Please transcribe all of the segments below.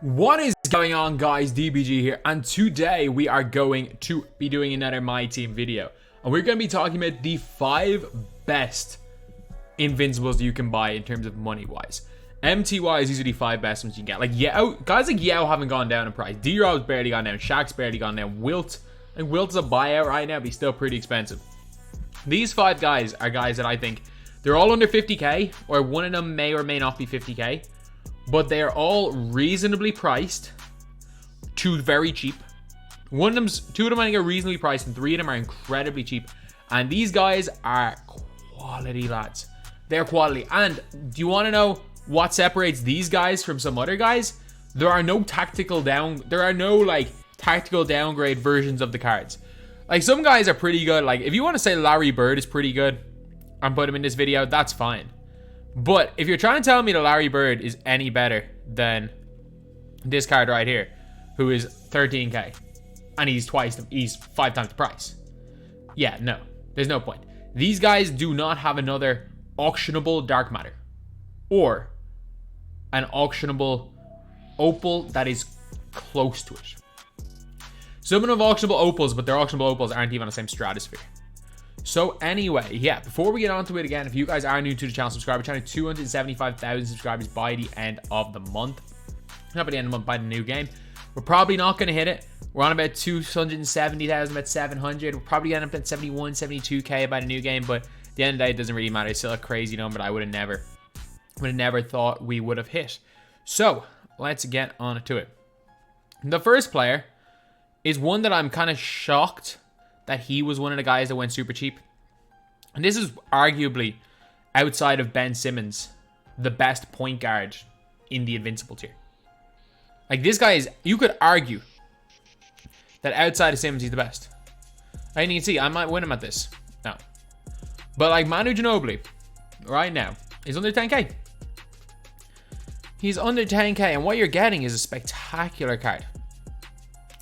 What is going on, guys? DBG here, and today we are going to be doing another My Team video, and we're going to be talking about the 5 best invincibles you can buy in terms of money wise. MTY is usually 5 best ones you can get. Like Yao, guys like Yao haven't gone down in price. D-Rob's barely gone down. Shaq's barely gone down. Wilt, and Wilt's a buyout right now, but he's still pretty expensive. These 5 guys are guys that I think they're all under 50k, or one of them may or may not be 50k. But they are all reasonably priced to very cheap. Two of them I think are reasonably priced, and 3 of them are incredibly cheap. And these guys are quality lads. They're quality. And do you want to know what separates these guys from some other guys? There are no tactical downgrade versions of the cards. Like, some guys are pretty good. Like, if you want to say Larry Bird is pretty good and put him in this video, that's fine. But if you're trying to tell me that Larry Bird is any better than this card right here, who is 13k, and he's 5 times the price, yeah, no, there's no point. These guys do not have another auctionable dark matter or an auctionable opal that is close to it. Some of them have auctionable opals, but their auctionable opals aren't even on the same stratosphere. So anyway, yeah, before we get on to it again, if you guys are new to the channel, subscribe. We're trying to 275,000 subscribers by the end of the month. Not by the end of the month, by the new game. We're probably not going to hit it. We're on about 270,000, about 700. We're probably going to end up at 71, 72k by the new game. But at the end of the day, it doesn't really matter. It's still a crazy number that I would have never thought we would have hit. So let's get on to it. The first player is one that I'm kind of shocked that he was one of the guys that went super cheap. And this is arguably, outside of Ben Simmons, the best point guard in the invincible tier. Like, this guy is, you could argue that outside of Simmons, he's the best. I didn't even see, I might win him at this. No. But like Manu Ginobili, right now, he's under 10k. He's under 10k, and what you're getting is a spectacular card.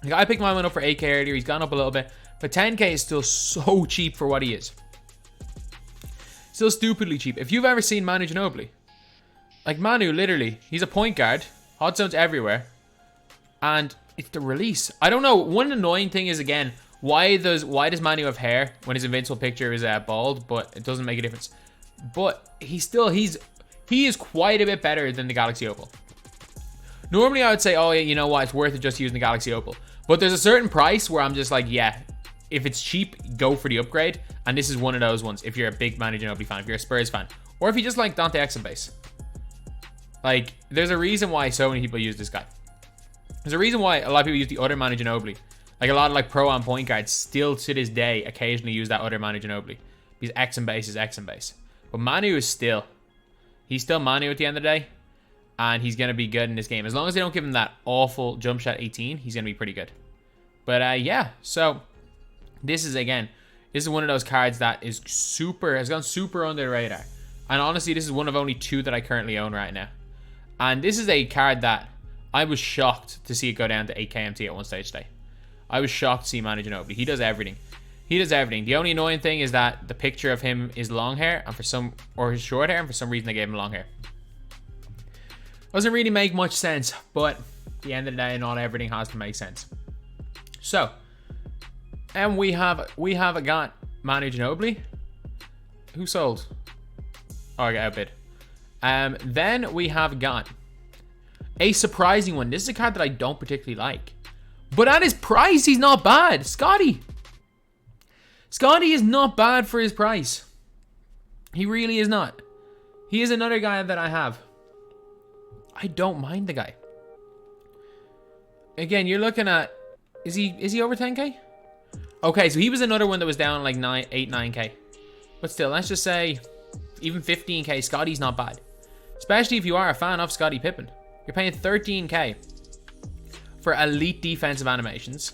Like, I picked my one up for 8k earlier, he's gone up a little bit. But 10k is still so cheap for what he is. Still stupidly cheap. If you've ever seen Manu Ginobili, like Manu, literally, he's a point guard. Hot zones everywhere. And it's the release. I don't know. One annoying thing is, again, why does Manu have hair when his invincible picture is bald? But it doesn't make a difference. But he is quite a bit better than the Galaxy Opal. Normally, I would say, oh yeah, you know what? It's worth it just using the Galaxy Opal. But there's a certain price where I'm just like, yeah, if it's cheap, go for the upgrade. And this is one of those ones if you're a big Manu Ginobili fan, if you're a Spurs fan, or if you just like Dante Exum base. Like, there's a reason why so many people use this guy. There's a reason why a lot of people use the other Manu Ginobili. Like, a lot of like pro and point guards still to this day occasionally use that other Manu Ginobili, because Exum base is Exum base. But Manu is he's still Manu at the end of the day, and he's gonna be good in this game. As long as they don't give him that awful jump shot 18, he's gonna be pretty good. But yeah, so this is one of those cards that has gone super under the radar. And honestly, this is one of only 2 that I currently own right now. And this is a card that I was shocked to see it go down to 8k MT at one stage today. I was shocked to see Manu Ginobili. He does everything. The only annoying thing is that the picture of him is long hair, or his short hair, and for some reason they gave him long hair. Doesn't really make much sense, but at the end of the day, not everything has to make sense. So, and we have got Manu Ginobili. Who sold? Oh, I got outbid. Then we have got a surprising one. This is a card that I don't particularly like, but at his price, he's not bad. Scotty is not bad for his price. He really is not. He is another guy that I have. I don't mind the guy. Again, you're looking at, is he over 10k? Okay, so he was another one that was down like 9k. But still, let's just say even 15k, Scotty's not bad. Especially if you are a fan of Scottie Pippen. You're paying 13k for elite defensive animations.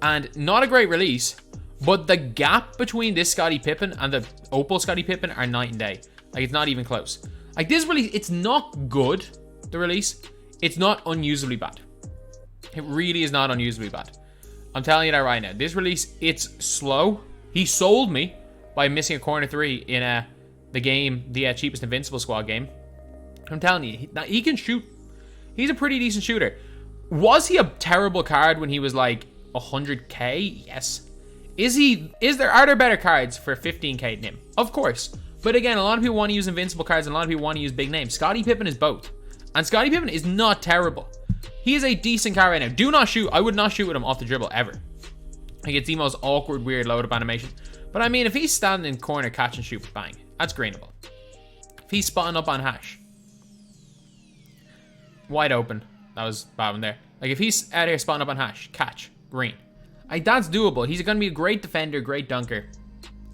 And not a great release, but the gap between this Scottie Pippen and the Opal Scottie Pippen are night and day. Like, it's not even close. Like, this release, it's not good, the release. It's not unusably bad. It really is not unusably bad. I'm telling you that right now. This release, it's slow. He sold me by missing a corner 3 in the cheapest Invincible Squad game. I'm telling you, he can shoot. He's a pretty decent shooter. Was he a terrible card when he was like 100k? Yes. Are there better cards for 15k than him? Of course. But again, a lot of people want to use invincible cards and a lot of people want to use big names. Scottie Pippen is both. And Scottie Pippen is not terrible. He is a decent card right now. Do not shoot. I would not shoot with him off the dribble ever. Like, it's the most awkward, weird load up animation. But I mean, if he's standing in corner, catch and shoot, bang. That's greenable. If he's spotting up on hash. Wide open. That was a bad one there. Like, if he's out here spotting up on hash, catch, green. Like, that's doable. He's going to be a great defender, great dunker.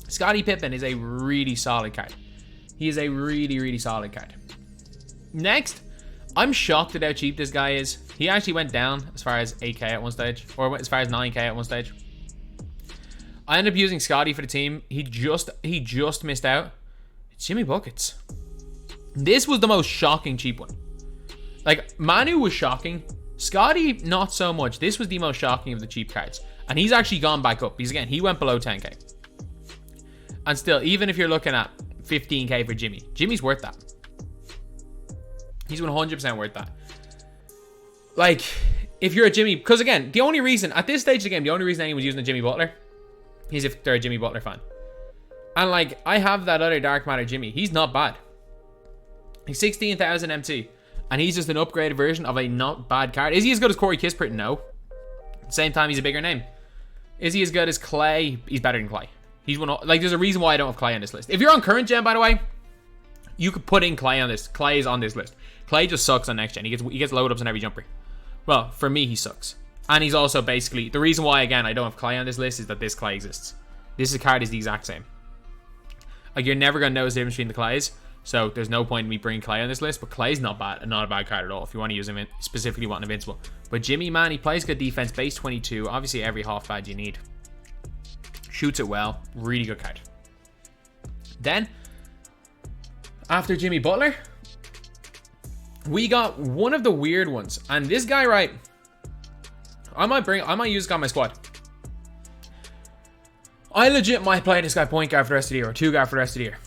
Scottie Pippen is a really solid card. He is a really, really solid card. Next, I'm shocked at how cheap this guy is. He actually went down as far as 8k at one stage, or went as far as 9k at one stage. I ended up using Scottie for the team. He just missed out. It's Jimmy Buckets. This was the most shocking cheap one. Like, Manu was shocking. Scottie, not so much. This was the most shocking of the cheap cards. And he's actually gone back up. He went below 10k. And still, even if you're looking at 15k for Jimmy, Jimmy's worth that. He's 100% worth that. Like, if you're a Jimmy, because again, the only reason, at this stage of the game, the only reason anyone's using a Jimmy Butler is if they're a Jimmy Butler fan. And like, I have that other Dark Matter Jimmy. He's not bad. He's 16,000 MT. And he's just an upgraded version of a not bad card. Is he as good as Corey Kispert? No. At the same time, he's a bigger name. Is he as good as Clay? He's better than Clay. He's one of, like, there's a reason why I don't have Clay on this list. If you're on current gen, by the way, you could put in Clay on this. Clay is on this list. Clay just sucks on next gen. He gets load ups on every jumper. Well, for me, he sucks. And he's also basically, the reason why, again, I don't have Clay on this list is that this Clay exists. This card is the exact same. Like, you're never going to notice the difference between the Clays. So there's no point in me bringing Clay on this list, but Clay's not bad, not a bad card at all if you want to use him specifically want invincible. But Jimmy, man, he plays good defense, base 22, obviously every half badge you need. Shoots it well, really good card. Then, after Jimmy Butler, we got one of the weird ones. And this guy, right, I might use this guy on my squad. I legit might play this guy point guard for the rest of the year, or two guard for the rest of the year.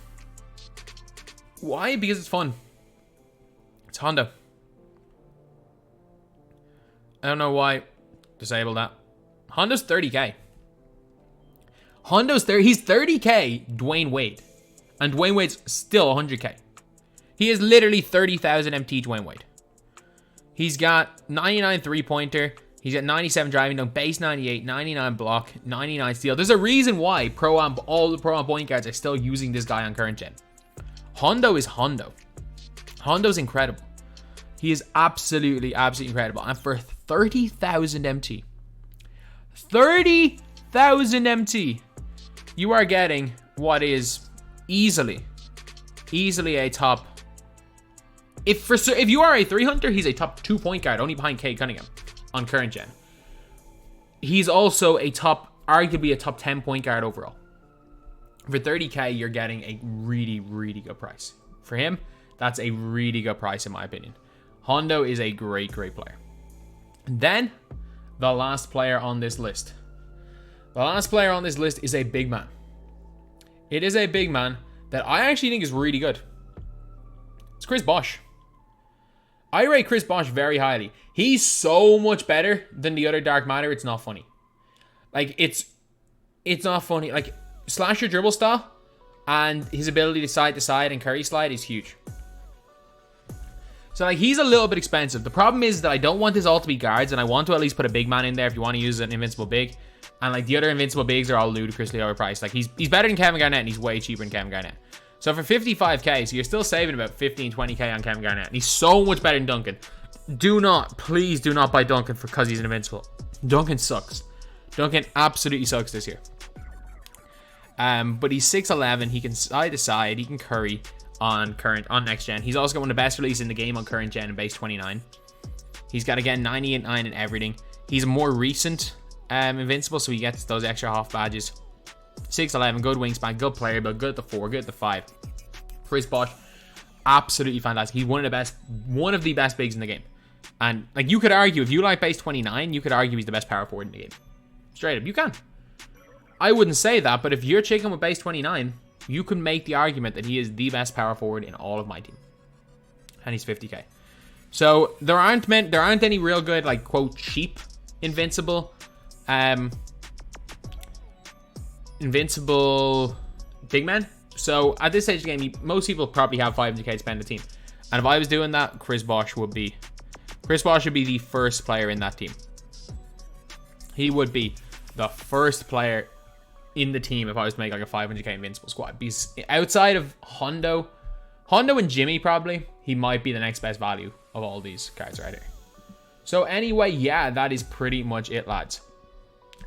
Why? Because it's fun. It's Hondo. I don't know why. Disable that. Hondo's 30k. He's 30k Dwayne Wade. And Dwayne Wade's still 100k. He is literally 30,000 MT Dwayne Wade. He's got 99 three-pointer. He's got 97 driving dunk, base 98, 99 block, 99 steal. There's a reason why all the Pro-Am point guards are still using this guy on current gen. Hondo is Hondo. Hondo's incredible. He is absolutely incredible. And for 30,000 MT, 30,000 MT, you are getting what is easily a top. If you are a 3-hunter, he's a top 2 point guard, only behind Cade Cunningham on current gen. He's also arguably a top 10 point guard overall. For 30k, you're getting a really, really good price. For him, that's a really good price in my opinion. Hondo is a great player. And then, the last player on this list. The last player on this list is a big man. It is a big man that I actually think is really good. It's Chris Bosh. I rate Chris Bosh very highly. He's so much better than the other Dark Matter, it's not funny. Like, it's not funny. Like, slasher dribble style and his ability to side and Curry slide is huge. So like, he's a little bit expensive. The problem is that I don't want this all to be guards, and I want to at least put a big man in there if you want to use an invincible big. And like, the other invincible bigs are all ludicrously overpriced. Like, he's better than Kevin Garnett, and he's way cheaper than Kevin Garnett. So for 55k, so you're still saving about 15, 20k on Kevin Garnett, and he's so much better than Duncan. Please do not buy Duncan because he's an invincible. Duncan sucks. Duncan absolutely sucks this year. But he's 6'11", he can side to side, he can curry on next gen. He's also got one of the best releases in the game on current gen and base 29. He's got, again, 98.9 and everything. He's a more recent invincible, so he gets those extra half badges. 6'11", good wingspan, good player, but good at the 4, good at the 5. Chris Bosh, absolutely fantastic. He's one of the best bigs in the game. And like, you could argue, if you like base 29, you could argue he's the best power forward in the game. Straight up, you can. I wouldn't say that, but if you're chicken with base 29, you can make the argument that he is the best power forward in all of my team. And he's 50k. So there aren't any real good, like, quote, cheap invincible big men. So at this stage of the game, most people probably have 500k to spend the team. And if I was doing that, Chris Bosh would be the first player in that team. He would be the first player in the team if I was to make like a 500k invincible squad. Because outside of Hondo and Jimmy, probably, he might be the next best value of all these cards right here. So anyway, yeah, that is pretty much it, lads.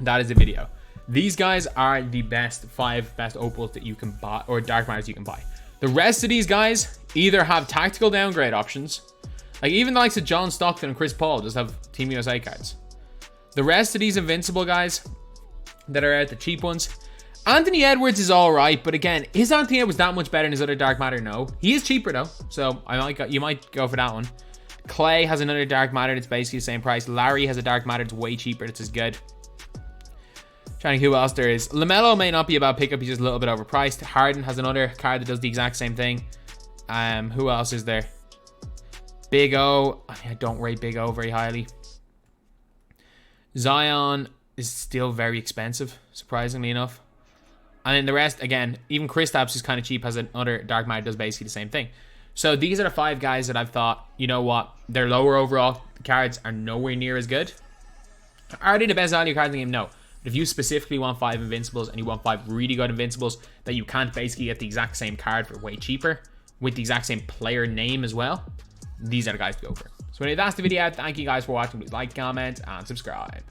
That is the video. These guys are the five best opals that you can buy, or dark matters you can buy. The rest of these guys either have tactical downgrade options, like even the likes of John Stockton and Chris Paul just have Team USA cards. The rest of these invincible guys that are out, the cheap ones, Anthony Edwards is all right, but again, is Anthony Edwards that much better than his other dark matter? No. He is cheaper though, so you might go for that one. Clay has another dark matter that's basically the same price. Larry has a dark matter that's way cheaper, that's as good. Trying to think who else there is. LaMelo may not be about pickup, he's just a little bit overpriced. Harden has another card that does the exact same thing. Who else is there? Big O. I don't rate Big O very highly. Zion is still very expensive, surprisingly enough. And then the rest, again, even Kristaps is kind of cheap, has another dark matter, does basically the same thing. So these are the 5 guys that I've thought, you know what, their lower overall cards are nowhere near as good. Are they the best value cards in the game? No. But if you specifically want 5 invincibles and you want 5 really good invincibles that you can't basically get the exact same card for way cheaper with the exact same player name as well, these are the guys to go for. So anyway, that's the video. Thank you guys for watching. Please like, comment, and subscribe.